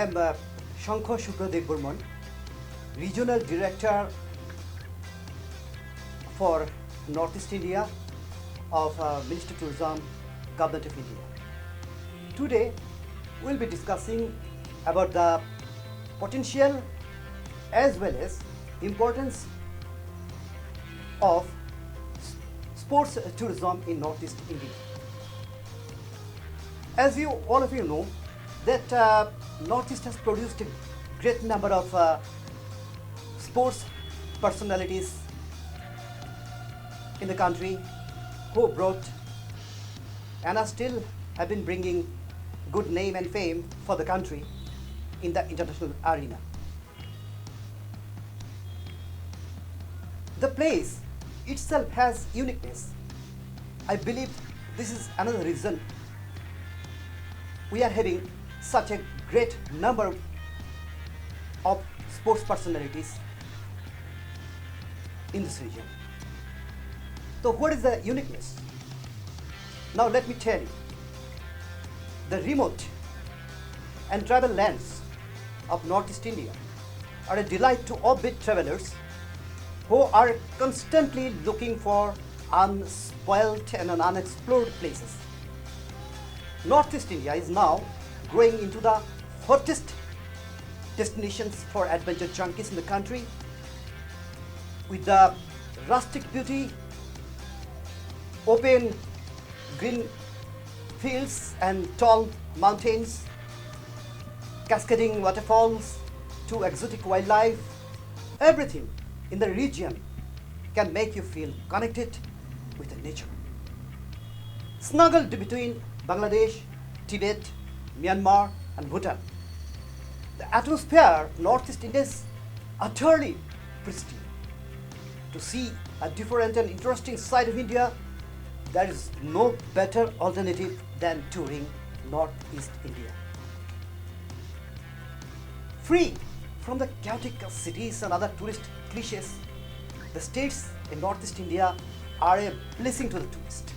am Shankha Shukradev Burman, Regional Director for Northeast India of Ministry of Tourism, Government of India. Today, we will be discussing about the potential as well as importance of sports tourism in Northeast India. As all of you know, that Northeast has produced a great number of sports personalities in the country who brought and are still have been bringing good name and fame for the country in the international arena. The place itself has uniqueness. I believe this is another reason we are having such a great number of sports personalities in this region. So what is the uniqueness? Now let me tell you. The remote and tribal lands of Northeast India are a delight to offbeat travelers who are constantly looking for unspoiled and unexplored places. Northeast India is now growing into the hottest destinations for adventure junkies in the country, with the rustic beauty, open green fields and tall mountains, cascading waterfalls to exotic wildlife. Everything in the region can make you feel connected with the nature. Snuggled between Bangladesh, Tibet, Myanmar and Bhutan, the atmosphere of Northeast India is utterly pristine. To see a different and interesting side of India, there is no better alternative than touring Northeast India. Free from the chaotic cities and other tourist cliches, the states in Northeast India are a blessing to the tourist.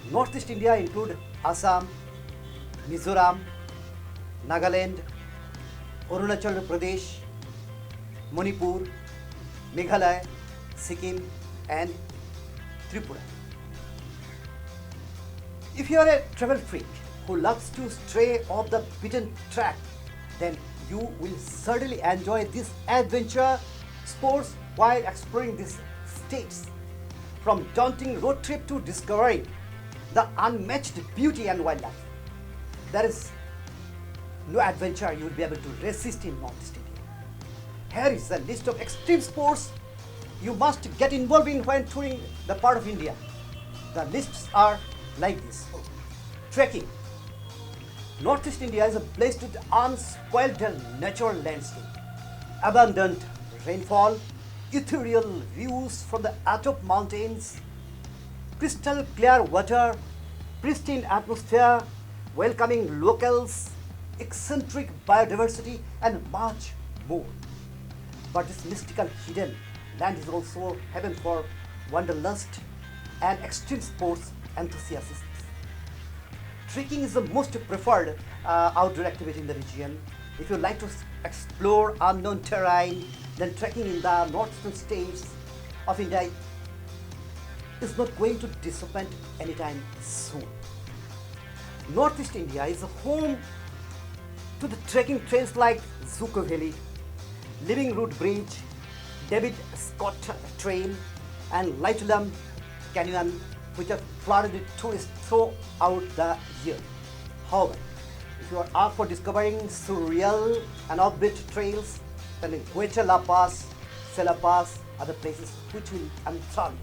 Northeast India include Assam, Mizoram, Nagaland, Arunachal Pradesh, Manipur, Meghalaya, Sikkim and Tripura. If you are a travel freak who loves to stray off the beaten track, then you will certainly enjoy this adventure sports while exploring these states. From daunting road trip to discovering the unmatched beauty and wildlife, there is no adventure you will be able to resist in Northeast India. Here is a list of extreme sports you must get involved in when touring the part of India. The lists are like this. Trekking. Northeast India is blessed with unspoiled natural landscape, abundant rainfall, ethereal views from the atop mountains, crystal clear water, pristine atmosphere, welcoming locals, eccentric biodiversity and much more. But this mystical hidden land is also heaven for wanderlust and extreme sports enthusiasts. Trekking is the most preferred outdoor activity in the region. If you like to explore unknown terrain, then trekking in the northern states of India is not going to disappoint anytime soon. Northeast India is home to the trekking trails like Zuko Valley, Living Root Bridge, David Scott Trail and Lytulum Canyon, which are flooded with tourists throughout the year. However, if you are up for discovering surreal and offbeat trails, then Guecha La Pass, Sela Pass are the places which will enthrall you.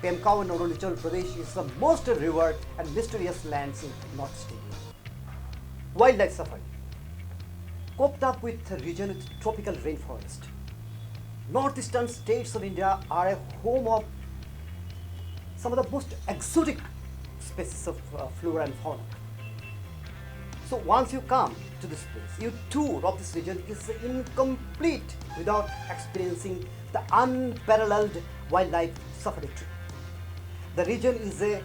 Pemkau in Arunachal Pradesh is the most revered and mysterious lands in Northeast India. Wildlife safari. Coped up with a region with tropical rainforest, northeastern states of India are a home of some of the most exotic species of flora and fauna. So once you come to this place, your tour of this region is incomplete without experiencing the unparalleled wildlife safari trip. The region is a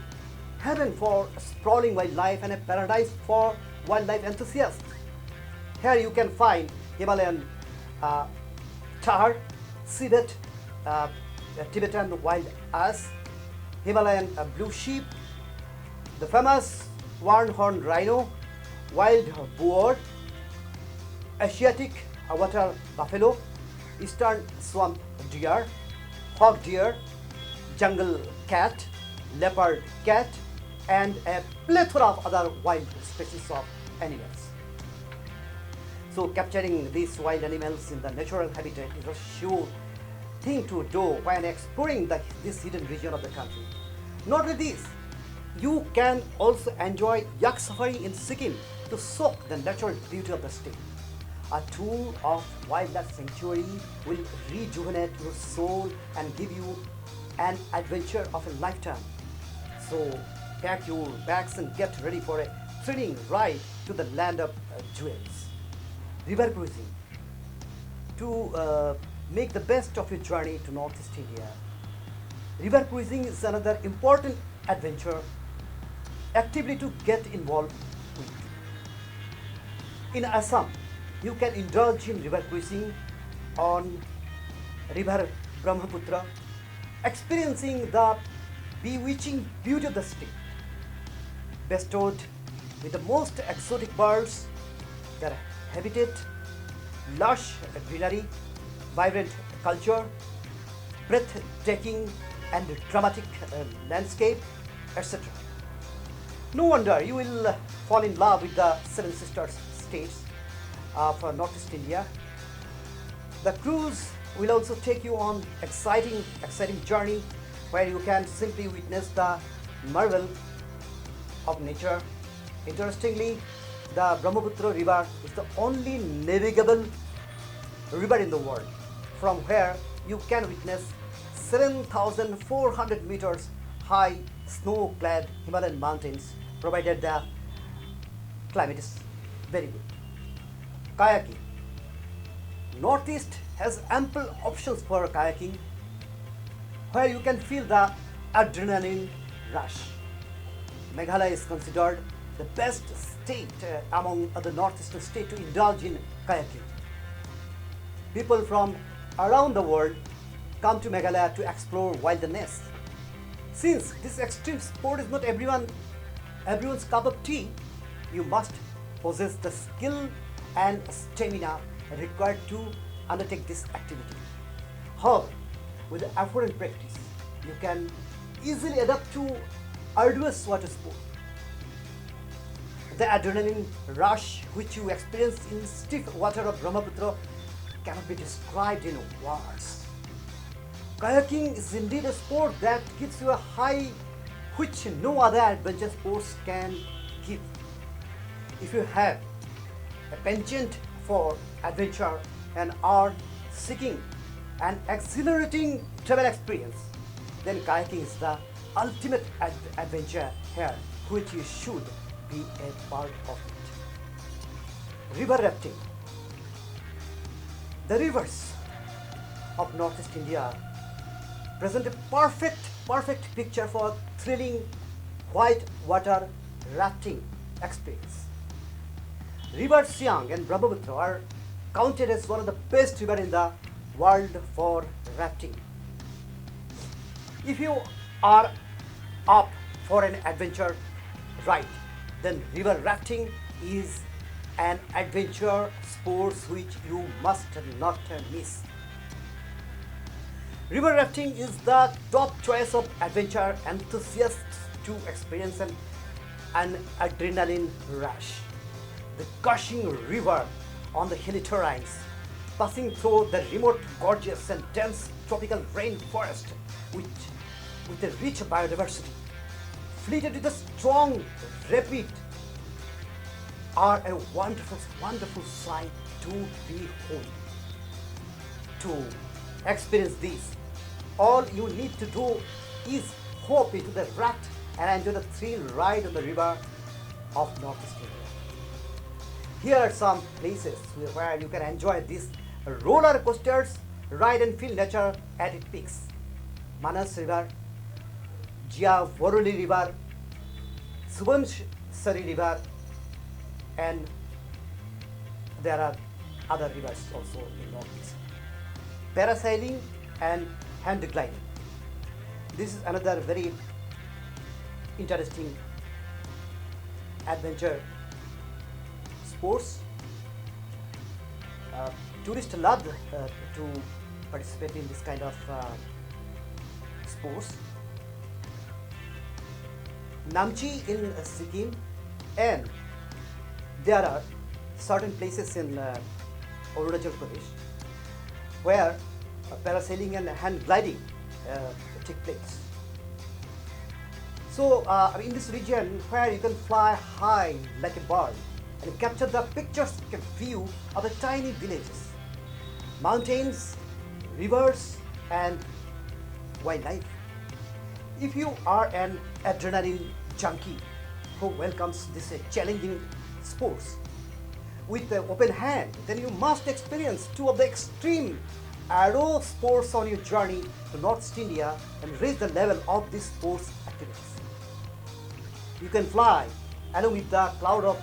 heaven for sprawling wildlife and a paradise for wildlife enthusiasts. Here you can find Himalayan tahr, civet, Tibetan wild ass, Himalayan blue sheep, the famous one-horned rhino, wild boar, Asiatic water buffalo, eastern swamp deer, hog deer, jungle cat, leopard cat, and a plethora of other wild species of animals. So capturing these wild animals in the natural habitat is a sure thing to do when exploring this hidden region of the country. Not only this, you can also enjoy yak safari in Sikkim to soak the natural beauty of the state. A tour of wildlife sanctuary will rejuvenate your soul and give you an adventure of a lifetime. So pack your bags and get ready for a thrilling ride to the land of jewels. River cruising. To make the best of your journey to Northeast India, river cruising is another important adventure activity to get involved with. In Assam, you can indulge in river cruising on river Brahmaputra, experiencing the bewitching beauty of the state, bestowed with the most exotic birds, their habitat, lush greenery, vibrant culture, breathtaking and dramatic landscape, etc. No wonder you will fall in love with the Seven Sisters states of Northeast India. The cruise will also take you on exciting journey where you can simply witness the marvel of nature. Interestingly, the Brahmaputra river is the only navigable river in the world from where you can witness 7,400 meters high snow-clad Himalayan mountains, provided the climate is very good. Kayaking. Northeast has ample options for kayaking where you can feel the adrenaline rush. Meghalaya is considered the best state among the northeastern states to indulge in kayaking. People from around the world come to Meghalaya to explore wilderness. Since this extreme sport is not everyone's cup of tea, you must possess the skill and stamina required to undertake this activity. However, with the effort and practice, you can easily adapt to arduous water sport. The adrenaline rush which you experience in stiff water of Brahmaputra cannot be described in words. Kayaking is indeed a sport that gives you a high which no other adventure sports can give. If you have a penchant for adventure and are seeking an exhilarating travel experience, then kayaking is the ultimate adventure here, which you should be a part of it. River rafting. The rivers of Northeast India present a perfect picture for thrilling white water rafting experience. Rivers Siang and Brahmaputra are counted as one of the best rivers in the world for rafting. If you are up for an adventure ride, then river rafting is an adventure sport which you must not miss. River rafting is the top choice of adventure enthusiasts to experience an adrenaline rush. The gushing river on the hilly terrains, passing through the remote, gorgeous and dense tropical rainforest with a rich biodiversity, fleeted with a strong rapid, are a wonderful sight to behold. To experience this, all you need to do is hop into the raft and enjoy the thrill ride on the river of Northeast India. Here are some places where you can enjoy these roller coasters, ride and feel nature at its peaks. Manas River, Jiavaruli River, Subansari River, and there are other rivers also in northeast. Parasailing and hand gliding. This is another very interesting adventure sports. Tourists love to participate in this kind of sports. Namchi in Sikkim, and there are certain places in Arunachal Pradesh where parasailing and hand gliding take place. So in this region where you can fly high like a bird and capture the picturesque view of the tiny villages, mountains, rivers and wildlife. If you are an adrenaline junkie who welcomes this challenging sports with an open hand, then you must experience two of the extreme aero sports on your journey to Northeast India and raise the level of these sports activities. You can fly along with the cloud of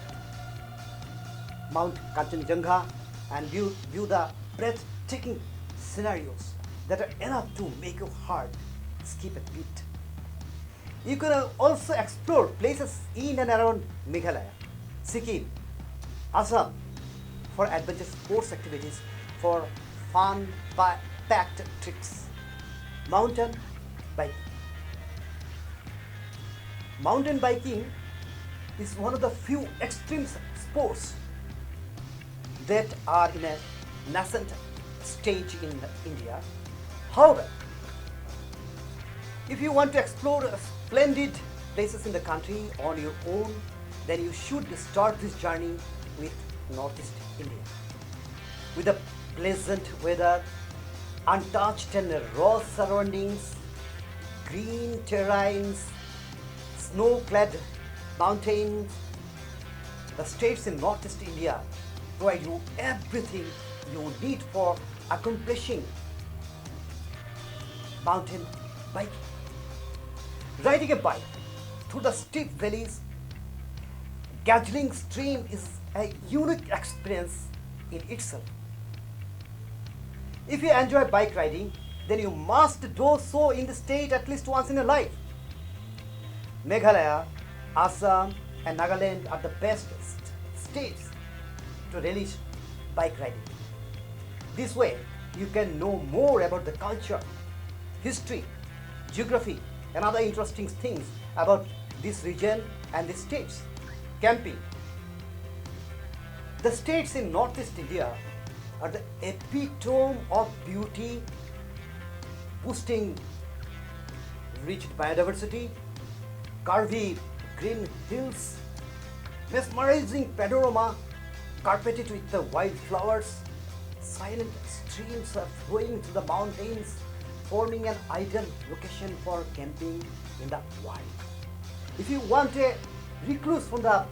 Mount Kanchenjunga and view the breathtaking scenarios that are enough to make your heart skip a beat. You can also explore places in and around Meghalaya, Sikkim, Assam for adventure sports activities for fun packed trips. Mountain biking. Mountain biking is one of the few extreme sports that are in a nascent stage in India. However, if you want to explore splendid places in the country on your own, then you should start this journey with Northeast India. With the pleasant weather, untouched and raw surroundings, green terrains, snow-clad mountains, the states in Northeast India provide you everything you need for accomplishing mountain biking. Riding a bike through the steep valleys, gathering stream is a unique experience in itself. If you enjoy bike riding, then you must do so in the state at least once in a life. Meghalaya, Assam and Nagaland are the best states to relish bike riding. This way, you can know more about the culture, history, geography and other interesting things about this region and the states. Camping. The states in Northeast India are the epitome of beauty, boosting rich biodiversity, curvy green hills, mesmerizing panorama carpeted with the wildflowers, silent streams are flowing through the mountains, forming an ideal location for camping in the wild. If you want a recluse from the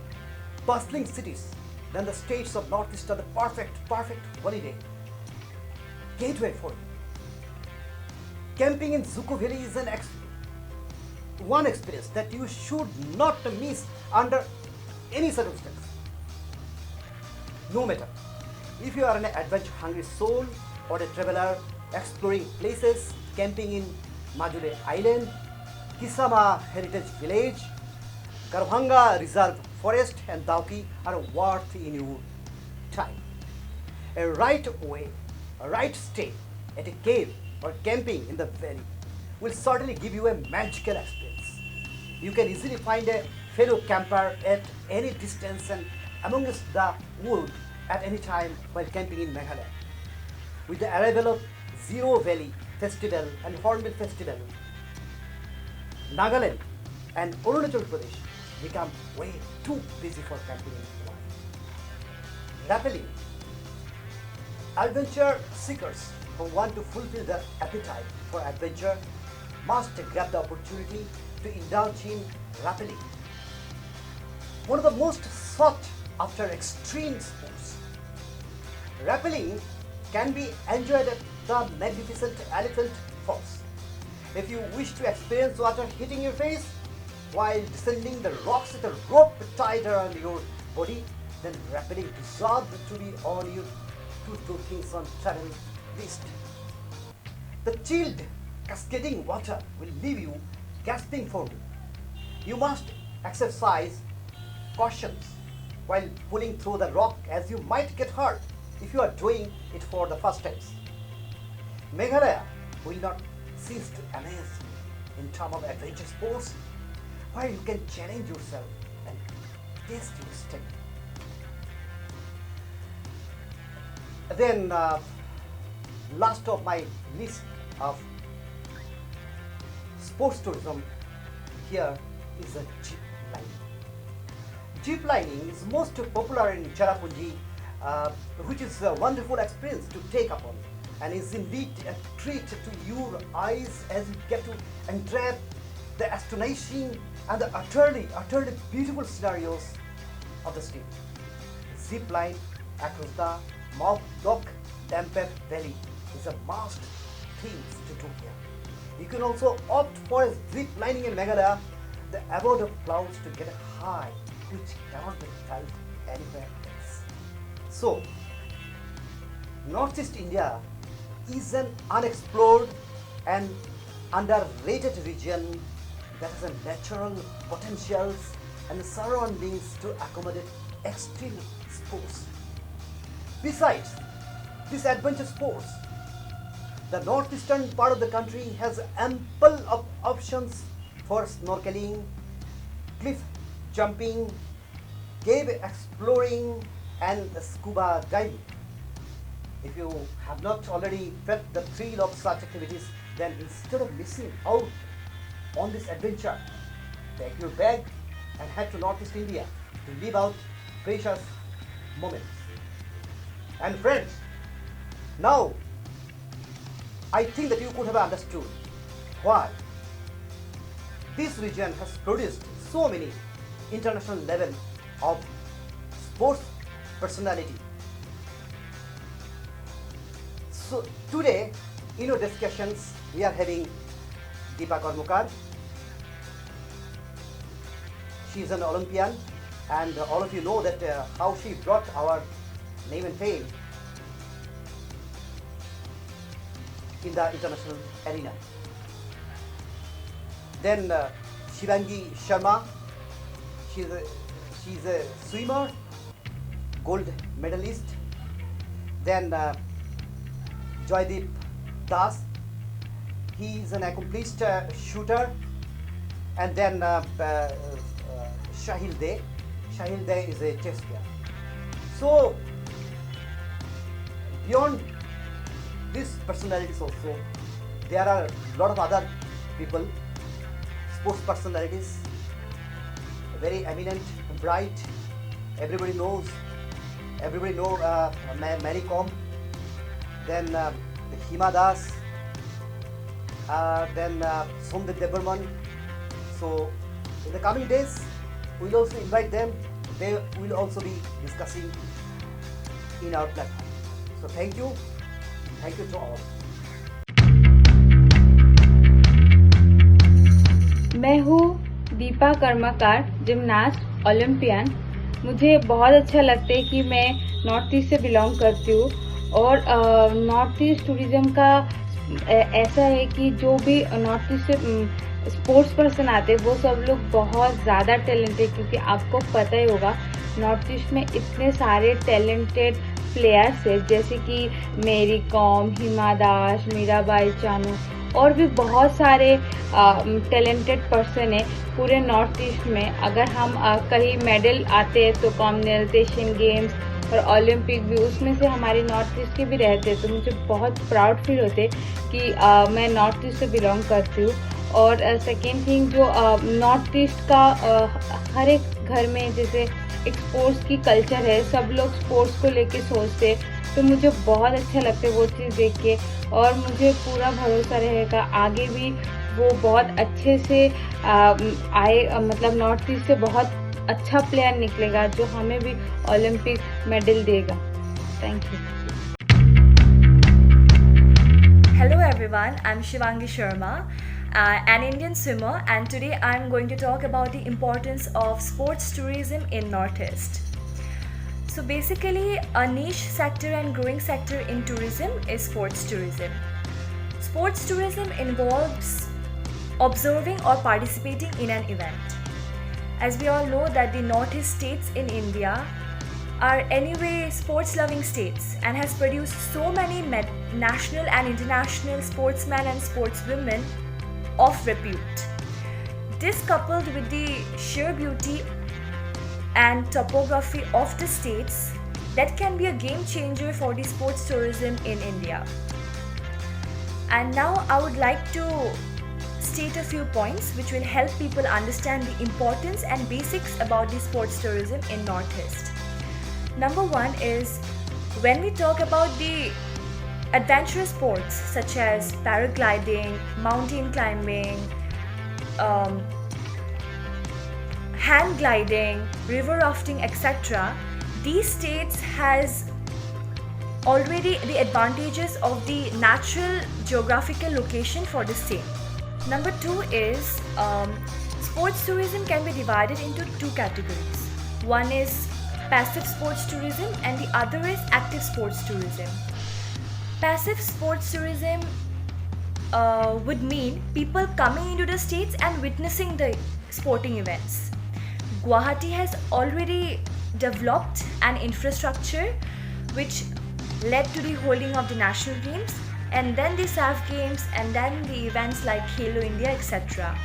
bustling cities, then the states of Northeast are the perfect holiday gateway for you. Camping in Zuko Valley is one experience that you should not miss under any circumstance. No matter if you are an adventure-hungry soul or a traveler exploring places, camping in Majule Island, Kisama Heritage Village, Garbhanga Reserve Forest and Dauki are worth in your time. A right stay at a cave or camping in the valley will certainly give you a magical experience. You can easily find a fellow camper at any distance and amongst the wood at any time while camping in Meghalaya. With the arrival of Zero Valley Festival and Hornbill Festival, Nagaland and Arunachal Pradesh become way too busy for camping in Hawaii. Rappelling. Adventure seekers who want to fulfill their appetite for adventure must grab the opportunity to indulge in rappelling. One of the most sought after extreme sports. Rappelling can be enjoyed at the magnificent Elephant Falls. If you wish to experience water hitting your face while descending the rocks with a rope tied around your body, then rapidly deserved to be on your to do things on travel list. The chilled, cascading water will leave you gasping for me. You must exercise caution while pulling through the rock, as you might get hurt if you are doing it for the first time. Meghalaya will not cease to amaze me in terms of adventure sports, where you can challenge yourself and test your strength. Then, last of my list of sports tourism here is a jeep lining. Jeep lining is most popular in Cherrapunji, which is a wonderful experience to take upon, and is indeed a treat to your eyes as you get to entrap the astonishing and the utterly beautiful scenarios of the state. Zip line across the Mount Dock Dampet Valley is a must things to do here. You can also opt for a zip lining in Meghalaya, the abode of clouds, to get a high which cannot be felt anywhere else. So, Northeast India is an unexplored and underrated region that has a natural potentials and surroundings to accommodate extreme sports. Besides these adventure sports, the northeastern part of the country has ample of options for snorkeling, cliff jumping, cave exploring, and scuba diving. If you have not already felt the thrill of such activities, then instead of missing out on this adventure, pack your bag and head to Northeast India to live out precious moments. And friends, now I think that you could have understood why this region has produced so many international level of sports personality. So today in our discussions we are having Deepa Karmakar. She is an Olympian, and all of you know that how she brought our name and fame in the international arena. Then Shivangi Sharma, she's a swimmer, gold medalist. Then Joydeep Das, he is an accomplished shooter. And then Shahil Dey is a chess player. So beyond these personalities also, there are a lot of other people, sports personalities, very eminent, bright. Everybody know Mary Kom, then Hima Das, then Somdeep Debarman. So in the coming days, we'll also invite them. They will also be discussing in our platform. So thank you to all. मैं हूँ दीपा कर्मकार, gymnast, Olympian. मुझे बहुत अच्छा लगता है कि मैं नॉर्थ ईस्ट से बिलोंग करती हूँ, और नॉर्थ ईस्ट टूरिज़्म का ऐसा है कि जो भी नॉर्थ ईस्ट से स्पोर्ट्स पर्सन आते हैं वो सब लोग बहुत ज़्यादा टैलेंटेड, क्योंकि आपको पता ही होगा नॉर्थ ईस्ट में इतने सारे टैलेंटेड प्लेयर्स है, जैसे कि मेरी कॉम, हिमा दास, मीराबाई चानू, और भी बहुत सारे टैलेंटेड पर्सन है पूरे नॉर्थ ईस्ट में। अगर हम कहीं मेडल आते हैं तो कॉमनवेल्थ, एशियन गेम्स और ओलंपिक भी उसमें से हमारे नॉर्थ ईस्ट के भी रहते हैं, तो मुझे बहुत प्राउड फील होते कि मैं नॉर्थ ईस्ट से बिलोंग करती हूँ। और सेकेंड थिंग, जो नॉर्थ ईस्ट का हर एक घर में जैसे एक स्पोर्ट्स की कल्चर है, सब लोग स्पोर्ट्स को लेके सोचते, तो मुझे बहुत अच्छा लगता है वो चीज़ देख के, और मुझे पूरा भरोसा रहेगा आगे भी वो बहुत अच्छे से आए, मतलब नॉर्थ ईस्ट से बहुत अच्छा प्लेयर निकलेगा जो हमें भी ओलंपिक मेडल देगा। Thank you. Hello everyone, I'm Shivangi Sharma, an Indian swimmer, and today I'm going to talk about the importance of sports tourism in Northeast. So basically, a niche sector and growing sector in tourism is sports tourism. Sports tourism involves observing or participating in an event. As we all know that the northeast states in India are anyway sports loving states and has produced so many national and international sportsmen and sportswomen of repute. This coupled with the sheer beauty and topography of the states, that can be a game changer for the sports tourism in India. And now I would like to state a few points which will help people understand the importance and basics about the sports tourism in Northeast. Number one is, when we talk about the adventurous sports such as paragliding, mountain climbing, hand gliding, river rafting, etc., these states has already the advantages of the natural geographical location for the same. Number two is, sports tourism can be divided into two categories. One is passive sports tourism and the other is active sports tourism. Passive sports tourism would mean people coming into the states and witnessing the sporting events. Guwahati has already developed an infrastructure which led to the holding of the national games and then the SAF games and then the events like Khelo India, etc.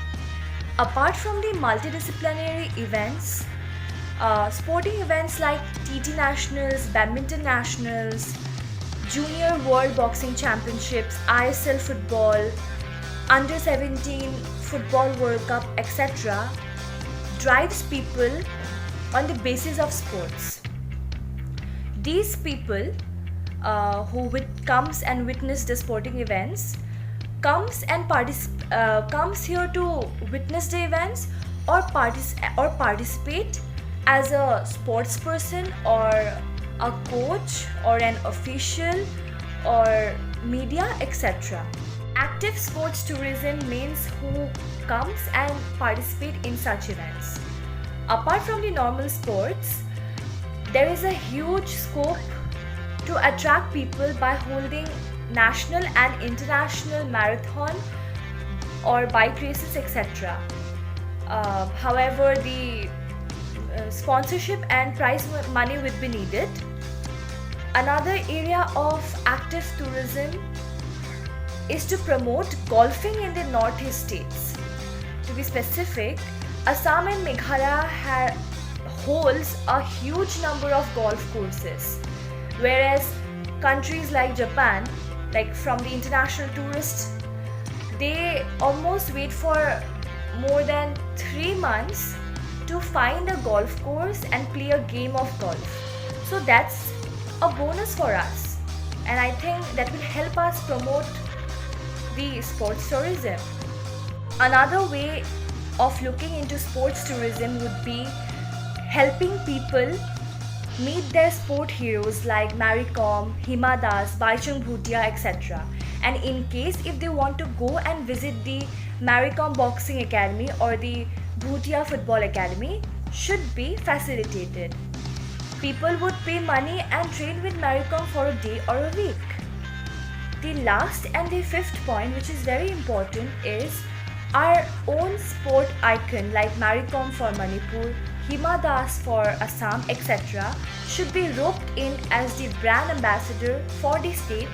Apart from the multidisciplinary events, sporting events like TT Nationals, Badminton Nationals, Junior World Boxing Championships, ISL Football, Under 17 Football World Cup, etc. drives people on the basis of sports. These people who comes and witness the sporting events comes here to witness the events or participate as a sports person or a coach or an official or media, etc. Active sports tourism means who comes and participate in such events. Apart from the normal sports, there is a huge scope to attract people by holding national and international marathon or bike races, etc. However, the sponsorship and prize money would be needed. Another area of active tourism is to promote golfing in the northeast states. To be specific, Assam and Meghalaya holds a huge number of golf courses, whereas countries like Japan, like from the international tourists, they almost wait for more than 3 months to find a golf course and play a game of golf. So that's a bonus for us, and I think that will help us promote the sports tourism. Another way of looking into sports tourism would be helping people meet their sport heroes like Mary Kom, Hima Das, Baichung Bhutia, etc. And in case if they want to go and visit the Mary Kom Boxing Academy or the Bhutia Football Academy, should be facilitated. People would pay money and train with Mary Kom for a day or a week. The last and the fifth point, which is very important, is our own sport icon like Mary Kom for Manipur, Hima Das for Assam, etc. should be roped in as the brand ambassador for the state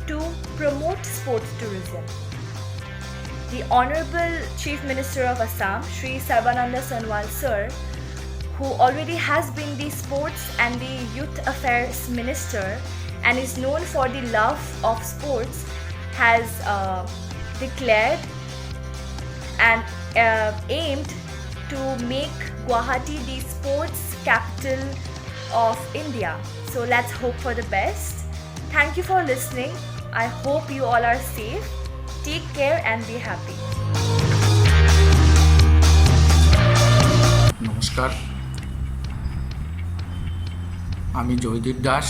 to promote sports tourism. The Honorable Chief Minister of Assam, Shri Sarbananda Sonowal Sir, who already has been the Sports and the Youth Affairs Minister and is known for the love of sports, has declared and aimed to make Guwahati the sports capital of India. So let's hope for the best. Thank you for listening. I hope you all are safe. Take care and be happy. নমস্কার, আমি জয়দীপ দাস,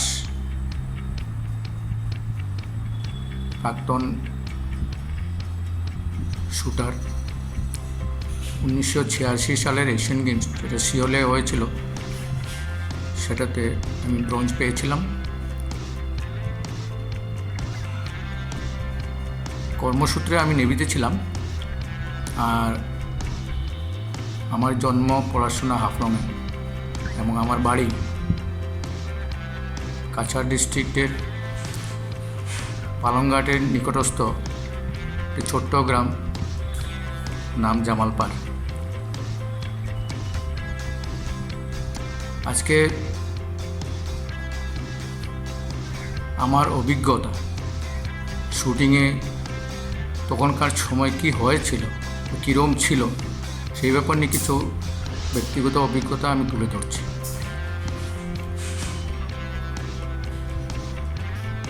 প্রাক্তন shooter. 1986 সালের Asian games যেটা সিওলে হয়েছিল, সেটাতে আমি bronze পেয়েছিলাম। কর্মসূত্রে আমি নেভিতে ছিলাম, আর আমার জন্ম পড়াশোনা হাফলংয়ে এবং আমার বাড়ি কাছাড় ডিস্ট্রিক্টের পালংঘাটের নিকটস্থ একটি ছোট্ট গ্রাম নাম জামালপাড়। আজকে আমার অভিজ্ঞতা শুটিংয়ে তখনকার সময় কি হয়েছিল, কীরকম ছিল, সেই ব্যাপার নিয়ে কিছু ব্যক্তিগত অভিজ্ঞতা আমি তুলে ধরছি।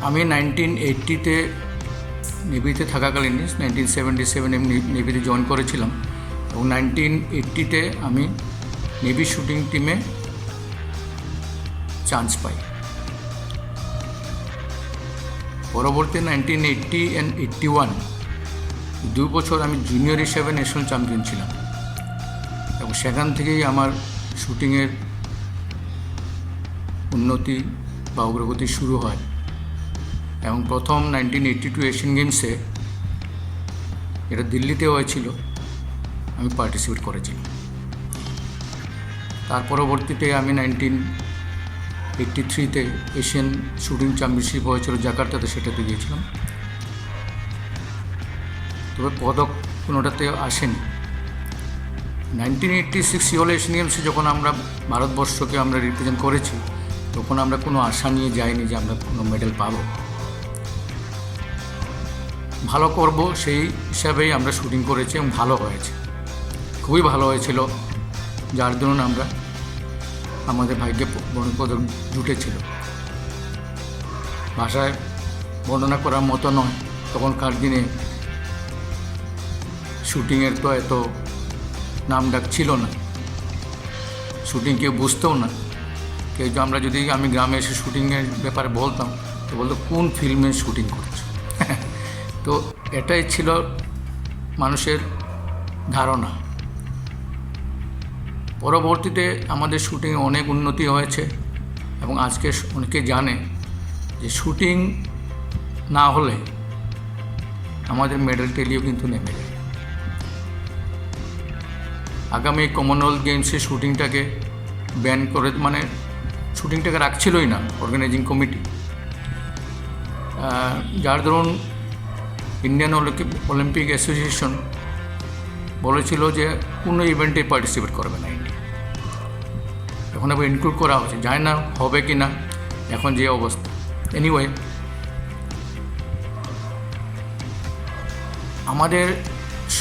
আমি 1980-তে নেভিতে থাকাকালীন 1977 আমি নেভিতে জয়েন করেছিলাম এবং 1980-তে আমি নেভি শুটিং টিমে চান্স পাই। পরবর্তী 1980 অ্যান্ড 81 2 বছর আমি জুনিয়র হিসেবে ন্যাশনাল চ্যাম্পিয়ন ছিলাম এবং সেখান থেকেই আমার শুটিংয়ের উন্নতি বা অগ্রগতি শুরু হয় এবং প্রথম 1982 এশিয়ান গেমসে, এটা দিল্লিতে হয়েছিল, আমি পার্টিসিপেট করেছিলাম। তার পরবর্তীতে আমি 1983-তে এশিয়ান শুটিং চ্যাম্পিয়নশিপ হয়েছিল জাকার্তাতে, সেটাতে গিয়েছিলাম। তবে পদক কোনোটাতে আসেনি। 1986 সিওল এশিয়ান গেমসে যখন আমরা ভারতবর্ষকে আমরা রিপ্রেজেন্ট করেছি, তখন আমরা কোনো আশা নিয়ে যাইনি যে আমরা কোনো মেডেল পাবো। ভালো করব সেই হিসাবেই আমরা শুটিং করেছি এবং ভালো হয়েছে, খুবই ভালো হয়েছিল, যার দরুন আমরা আমাদের ভাগ্যে পদক জুটেছিল। ভাষায় বর্ণনা করার মতো নয়। তখনকার দিনে শুটিংয়ের তো এত নাম ডাক ছিল না, শুটিং কেউ বুঝতেও না। আমি গ্রামে এসে শুটিংয়ের ব্যাপারে বলতাম, তো বলতো কোন ফিল্মে শুটিং করছো। তো এটাই ছিল মানুষের ধারণা। পরবর্তীতে আমাদের শুটিংয়ে অনেক উন্নতি হয়েছে এবং আজকে অনেকে জানে যে শুটিং না হলে আমাদের মেডেল টেলিও কিন্তু নেমে যায়। আগামী কমনওয়েলথ গেমসে শুটিংটাকে ব্যান করে, মানে শুটিংটাকে রাখছিলই না অর্গানাইজিং কমিটি, যার ধরুন ইন্ডিয়ান অলিম্পিক অ্যাসোসিয়েশন বলেছিল যে কোনো ইভেন্টে পার্টিসিপেট করবে না ইন্ডিয়া। এখন আবার ইনক্লুড করা হচ্ছে, জানি না হবে কি না, এখন যে অবস্থা। এনিওয়ে, আমাদের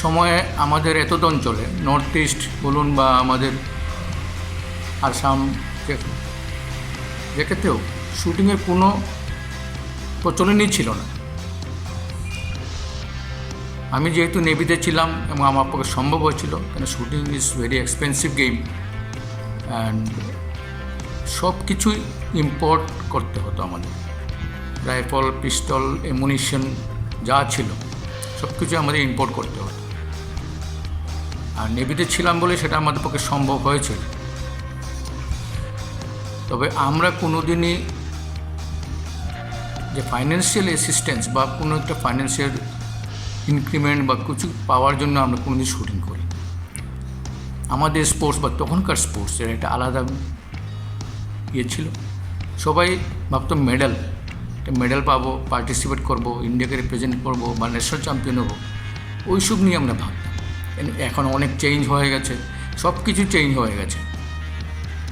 সময়ে আমাদের এতদ অঞ্চলে নর্থ ইস্ট বলুন বা আমাদের আসাম, যেক্ষেত্রেও শুটিংয়ের কোনো প্রচলনই ছিল না। আমি যেহেতু নেভিতে ছিলাম এবং আমার পক্ষে সম্ভব হয়েছিল, কেন shooting is very expensive game and সব কিছুই ইম্পোর্ট করতে হতো আমাদের। রাইফল, পিস্তল, অ্যামুনিশন যা ছিল সব কিছু আমাদের ইম্পোর্ট করতে হতো। আর নেভিতে ছিলাম বলে সেটা আমাদের পক্ষে সম্ভব হয়েছিল। তবে আমরা কোনো দিনই যে ফাইন্যান্সিয়াল অ্যাসিস্ট্যান্স বা কোনো একটা ফাইন্যান্সিয়াল ইনক্রিমেন্ট বা কিছু পাওয়ার জন্য আমরা কোনো দিন শুটিং করি। আমাদের স্পোর্টস বা তখনকার স্পোর্টসের একটা আলাদা ইয়ে ছিল। সবাই ভাবতো মেডেল পাবো, পার্টিসিপেট করবো, ইন্ডিয়াকে রিপ্রেজেন্ট করবো বা ন্যাশনাল চ্যাম্পিয়ন হবো, ওইসব নিয়ে আমরা ভাবতাম। এখন অনেক চেঞ্জ হয়ে গেছে, সব কিছু চেঞ্জ হয়ে গেছে।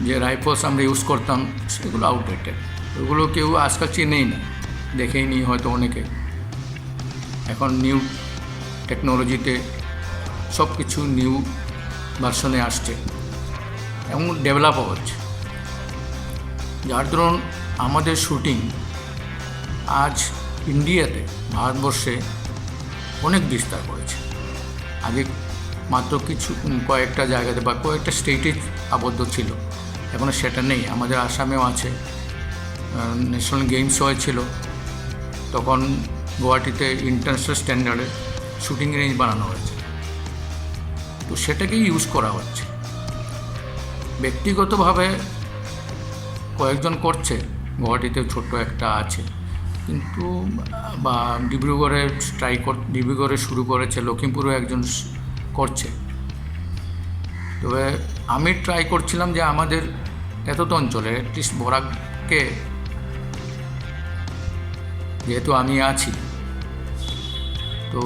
যে রাইফলস আমরা ইউজ করতাম সেগুলো আউটডেটেড, ওগুলো কেউ আজকাল চেনেই না, দেখেই নি হয়তো অনেকে। এখন নিউ টেকনোলজিতে সব কিছু নিউ ভার্সনে আসছে এবং ডেভেলপও হচ্ছে, যার ধরুন আমাদের শুটিং আজ ইন্ডিয়াতে, ভারতবর্ষে অনেক বিস্তার করেছে। আগে মাত্র কয়েকটা জায়গাতে বা কয়েকটা স্টেটে আবদ্ধ ছিল, এখন সেটা নেই। আমাদের আসামেও আছে, ন্যাশনাল গেমস হয়েছিল, তখন গুয়াহাটিতে ইন্টারন্যাশনাল স্ট্যান্ডার্ডে শুটিং রেঞ্জ বানানো হয়েছে, তো সেটাকেই ইউজ করা হচ্ছে। ব্যক্তিগতভাবে কয়েকজন করছে, গুয়াহাটিতে ছোট্ট একটা আছে, কিন্তু বা ডিব্রুগড়ে শুরু করেছে, লখিমপুরেও একজন করছে। তবে আমি ট্রাই করছিলাম যে আমাদের এত তো অঞ্চলে অ্যাটলিস্ট বরাককে, যেহেতু আমি আছি, তো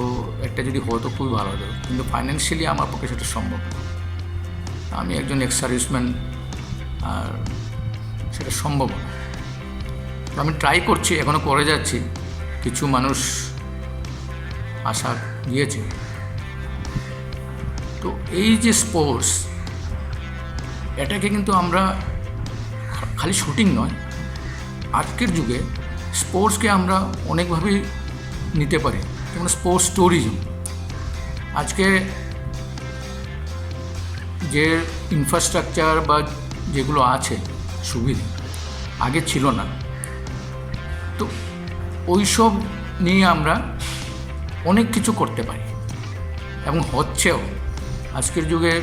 একটা যদি হতো খুবই ভালো হতো, কিন্তু ফাইন্যান্সিয়ালি আমার পক্ষে সেটা সম্ভব না। আমি একজন এক্স সার্ভিসম্যান, আর সেটা সম্ভব না। তো আমি ট্রাই করছি, এখনও করে যাচ্ছি, কিছু মানুষ আশা দিয়েছে। তো এই যে স্পোর্টস, এটাকে কিন্তু আমরা খালি শুটিং নয়, আজকের যুগে স্পোর্টসকে আমরা অনেকভাবেই নিতে পারি, যেমন স্পোর্টস ট্যুরিজম। আজকে যে ইনফ্রাস্ট্রাকচার বা যেগুলো আছে সুবিধা আগে ছিল না, তো ওই সব নিয়ে আমরা অনেক কিছু করতে পারি এবং হচ্ছেও। আজকের যুগে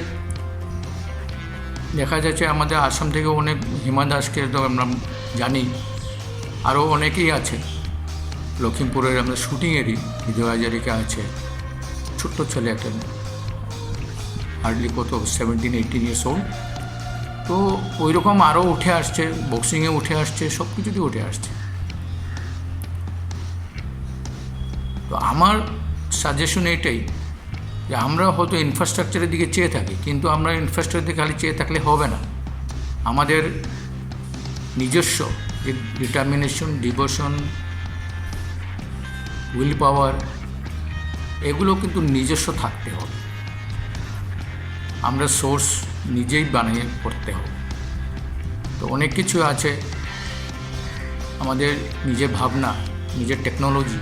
দেখা যাচ্ছে আমাদের আসাম থেকে অনেক, হিমা দাসকে তো আমরা জানি, আরও অনেকেই আছে। লখিমপুরের আমরা শুটিংয়েরই বিজয় হাজারিকা আছে, ছোট্ট ছেলে একটা, হার্ডলি কত 17-18 ইয়ার্স ওল্ড। তো ওই রকম আরও উঠে আসছে, বক্সিংয়ে উঠে আসছে, সব কিছুতেই উঠে আসছে। তো আমার সাজেশন এটাই যে আমরা হয়তো ইনফ্রাস্ট্রাকচারের দিকে চেয়ে থাকি, কিন্তু আমরা ইনফ্রাস্ট্রাকচারের দিকে খালি চেয়ে থাকলে হবে না। আমাদের নিজস্ব যে ডিটারমিনেশন, ডিভোশন, উইল পাওয়ার, এগুলো কিন্তু নিজস্ব থাকতে হবে। আমরা সোর্স নিজেই বানিয়ে করতে হবে। তো অনেক কিছু আছে, আমাদের নিজের ভাবনা, নিজের টেকনোলজি,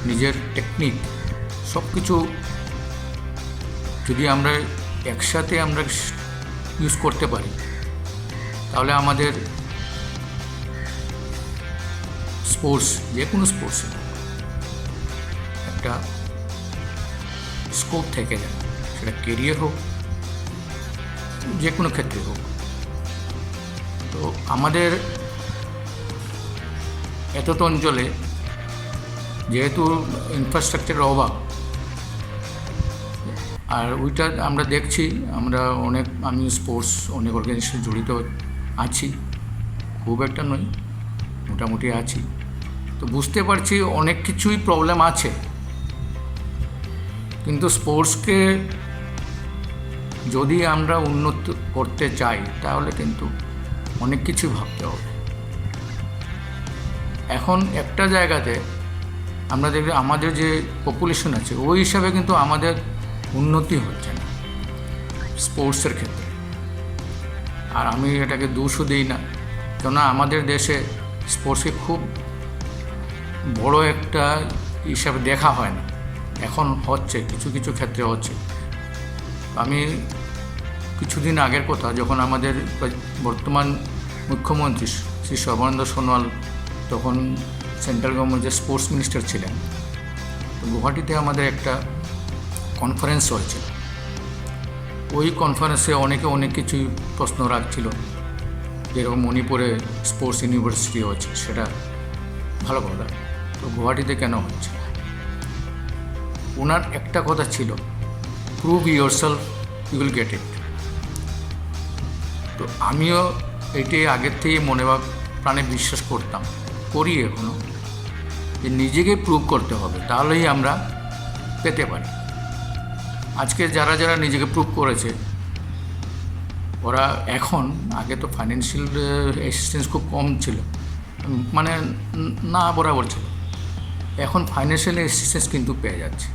নিজের টেকনিক, সব কিছু যদি আমরা একসাথে আমরা ইউজ করতে পারি, তাহলে আমাদের স্পোর্টস, যে কোনো স্পোর্টসে একটা স্কোপ থেকে যায়, সেটা কেরিয়ার হোক, যে কোনো ক্ষেত্রে হোক। তো আমাদের এত অঞ্চলে যেহেতু ইনফ্রাস্ট্রাকচারের অভাব, আর ওইটা আমরা দেখছি, আমি স্পোর্টস অনেক অর্গানাইজেশন জড়িত আছি, খুব একটা নয়, মোটামুটি আছি। তো বুঝতে পারছি অনেক কিছুই প্রবলেম আছে, কিন্তু স্পোর্টসকে যদি আমরা উন্নত করতে চাই, তাহলে কিন্তু অনেক কিছুই ভাবতে হবে। এখন একটা জায়গাতে আমরা দেখি আমাদের যে পপুলেশন আছে, ওই হিসাবে কিন্তু আমাদের উন্নতি হচ্ছে না স্পোর্টসের ক্ষেত্রে। আর আমি এটাকে দোষও দিই না, কেননা আমাদের দেশে স্পোর্টসকে খুব বড় একটা হিসাবে দেখা হয় না। এখন হচ্ছে, কিছু কিছু ক্ষেত্রে হচ্ছে। আমি কিছুদিন আগের কথা, যখন আমাদের বর্তমান মুখ্যমন্ত্রী শ্রী সর্বানন্দ সোনোয়াল তখন সেন্ট্রাল গভর্নমেন্টের স্পোর্টস মিনিস্টার ছিলেন, তো গুয়াহাটিতে আমাদের একটা কনফারেন্স হয়েছিল। ওই কনফারেন্সে অনেকে অনেক কিছুই প্রশ্ন রাখছিল, যেরকম মণিপুরে স্পোর্টস ইউনিভার্সিটি হচ্ছে, সেটা ভালো কথা, তো গুয়াহাটিতে কেন হচ্ছে? ওনার একটা কথা ছিল, prove yourself, you will get it. তো আমিও এটাই আগের থেকে মনে বা প্রাণে বিশ্বাস করতাম, করি এখনও, যে নিজেকে প্রুভ করতে হবে, তাহলেই আমরা পেতে পারি। আজকে যারা যারা নিজেকে প্রুভ করেছে, ওরা এখন, আগে তো ফাইন্যান্সিয়াল অ্যাসিস্ট্যান্স খুব কম ছিল, মানে না বরাবর ছিল, এখন ফাইন্যান্সিয়াল অ্যাসিস্ট্যান্স কিন্তু পেয়ে যাচ্ছে,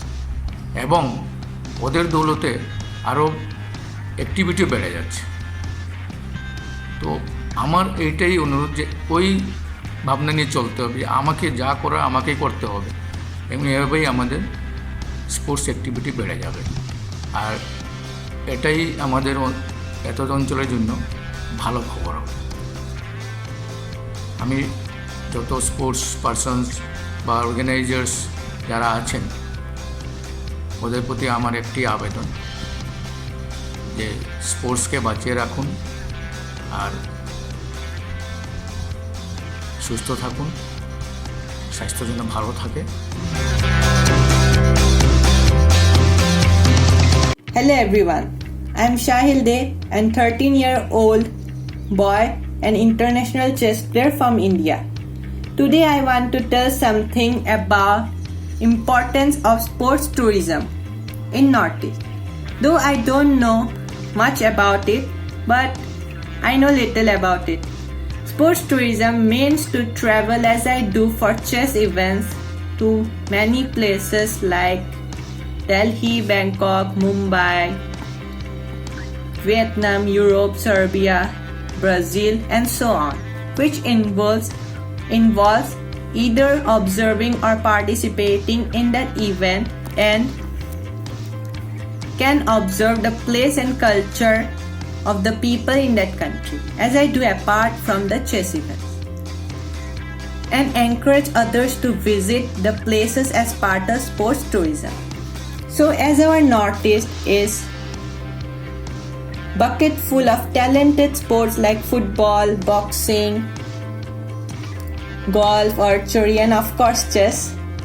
এবং ওদের দৌলতে আরও অ্যাক্টিভিটিও বেড়ে যাচ্ছে। তো আমার এইটাই অনুরোধ যে ওই ভাবনা নিয়ে চলতে হবে, আমাকে যা করা আমাকেই করতে হবে, এবং এভাবেই আমাদের স্পোর্টস অ্যাক্টিভিটি বেড়ে যাবে। আর এটাই আমাদের এত অঞ্চলের জন্য ভালো খবর হবে। আমি যত স্পোর্টস পারসনস বা অর্গানাইজার্স যারা আছেন, ওদের প্রতি আমার একটি আবেদন যে স্পোর্টসকে বাঁচিয়ে রাখুন, আর সুস্থ থাকুন, স্বাস্থ্য যেন ভালো থাকে। Hello everyone, I am Shahil Dey, an 13-year-old boy and international chess player from India. Today I want to tell something about importance of sports tourism in Northeast. Though I don't know much about it, but I know little about it. Sports tourism means to travel as I do for chess events to many places like Delhi, Bangkok, Mumbai, Vietnam, Europe, Serbia, Brazil, and so on, which involves either observing or participating in that event and can observe the place and culture of the people in that country, as I do apart from the chess events, and encourage others to visit the places as part of sports tourism. So as our Northeast is bucket full of talented sports like football, boxing, golf, archery, and of course chess,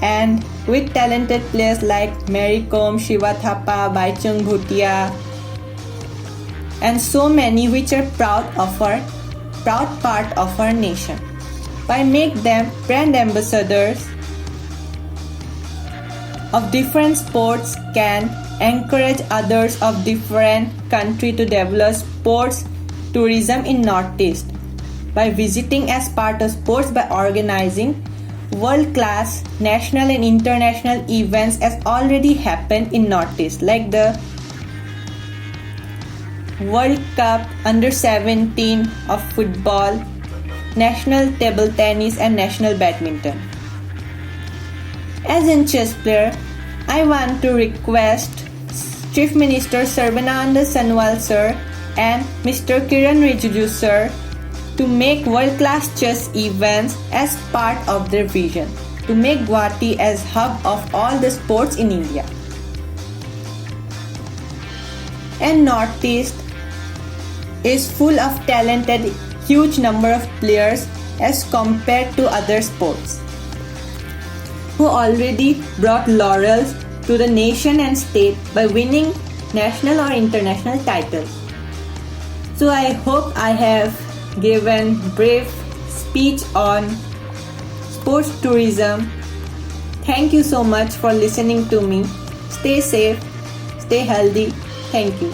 and with talented players like Mary Kom, Shiva Thapa, Baichung Bhutia, and so many which are proud part of our nation. By make them brand ambassadors of different sports can encourage others of different country to develop sports tourism in Northeast by visiting as part of sports, by organizing world-class national and international events as already happened in Northeast, like the World Cup Under 17 of football, national table tennis, and national badminton. As a chess player, I want to request Chief Minister Sarbananda Sonowal sir and Mr. Kiran Rijiju sir to make world-class chess events as part of their vision, to make Guwahati as hub of all the sports in India. And Northeast is full of talented, huge number of players as compared to other sports, who already brought laurels to the nation and state by winning national or international titles. So I hope I have given brief speech on sports tourism. Thank you so much for listening to me. Stay safe, stay healthy. Thank you.